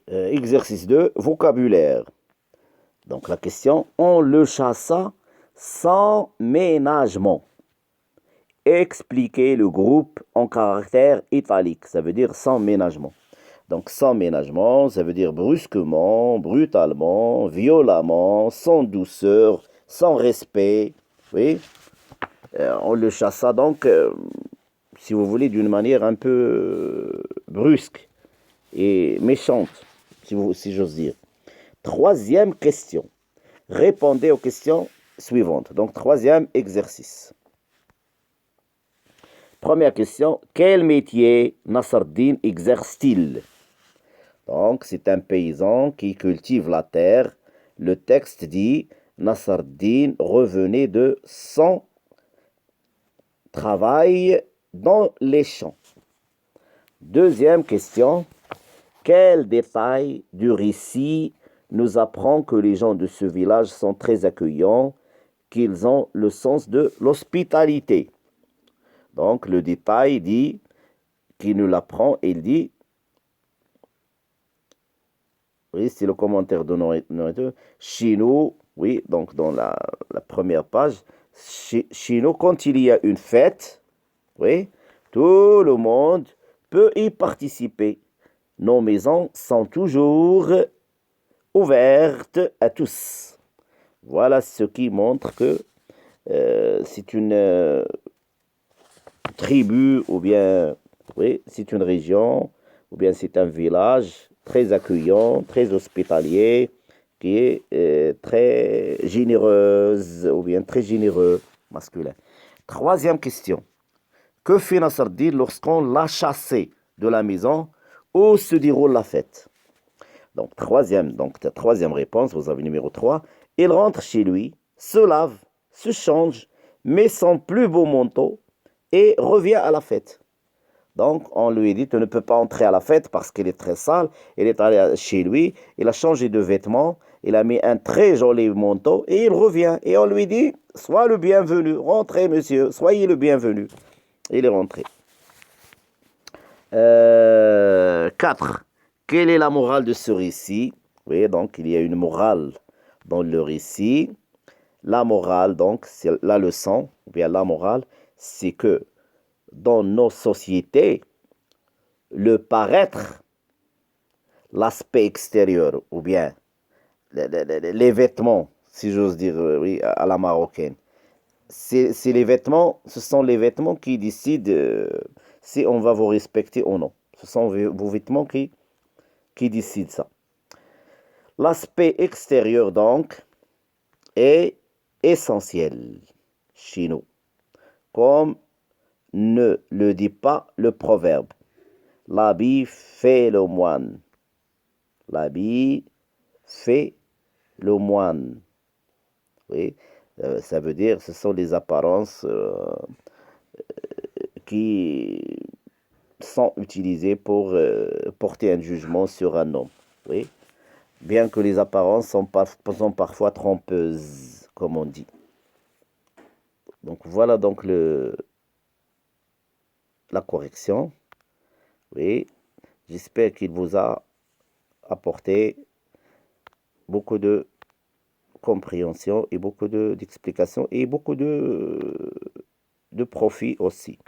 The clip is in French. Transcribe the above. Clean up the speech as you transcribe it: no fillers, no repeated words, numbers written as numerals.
Exercice 2, vocabulaire. Donc la question, on le chassa sans ménagement. Expliquez le groupe en caractère italique, ça veut dire sans ménagement. Donc sans ménagement, ça veut dire brusquement, brutalement, violemment, sans douceur, sans respect. Oui, on le chassa donc, si vous voulez, d'une manière un peu brusque et méchante, si j'ose dire. Troisième question. Répondez aux questions suivantes. Donc, troisième exercice. Première question. Quel métier Nasreddin exerce-t-il? Donc, c'est un paysan qui cultive la terre. Le texte dit Nasreddin revenait de son travail dans les champs. Deuxième question. Quel détail du récit nous apprend que les gens de ce village sont très accueillants, qu'ils ont le sens de l'hospitalité? Donc, le détail dit, qui nous l'apprend, il dit, oui, c'est le commentaire de Noël, chez nous, oui, donc dans la première page, chez nous, quand il y a une fête, oui, tout le monde peut y participer. Nos maisons sont toujours ouvertes à tous. Voilà ce qui montre que c'est une tribu ou bien, oui, c'est une région ou bien c'est un village très accueillant, très hospitalier, qui est très généreuse ou bien très généreux, masculin. Troisième question. Que fait Nasreddin lorsqu'on l'a chassé de la maison où se déroule la fête? Donc, troisième réponse, vous avez numéro 3. Il rentre chez lui, se lave, se change, met son plus beau manteau et revient à la fête. Donc, on lui dit, tu ne peux pas entrer à la fête parce qu'il est très sale. Il est allé chez lui, il a changé de vêtements, il a mis un très joli manteau et il revient. Et on lui dit, sois le bienvenu, rentrez monsieur, soyez le bienvenu. Il est rentré. 4. Quelle est la morale de ce récit? Oui, donc il y a une morale dans le récit. La morale, donc, c'est la leçon, ou bien la morale, c'est que dans nos sociétés, le paraître, l'aspect extérieur, ou bien les vêtements, si j'ose dire, oui, à la marocaine, c'est les vêtements, ce sont les vêtements qui décident si on va vous respecter ou non. Ce sont vos vêtements qui décident ça. L'aspect extérieur, donc, est essentiel chez nous, comme ne le dit pas le proverbe. L'habit fait le moine. L'habit fait le moine. Oui, ça veut dire ce sont les apparences qui sont utilisées pour porter un jugement sur un homme. Oui, bien que les apparences sont parfois trompeuses, comme on dit. Donc voilà donc la correction. Oui, j'espère qu'il vous a apporté beaucoup de compréhension et beaucoup d'explications et beaucoup de profit aussi.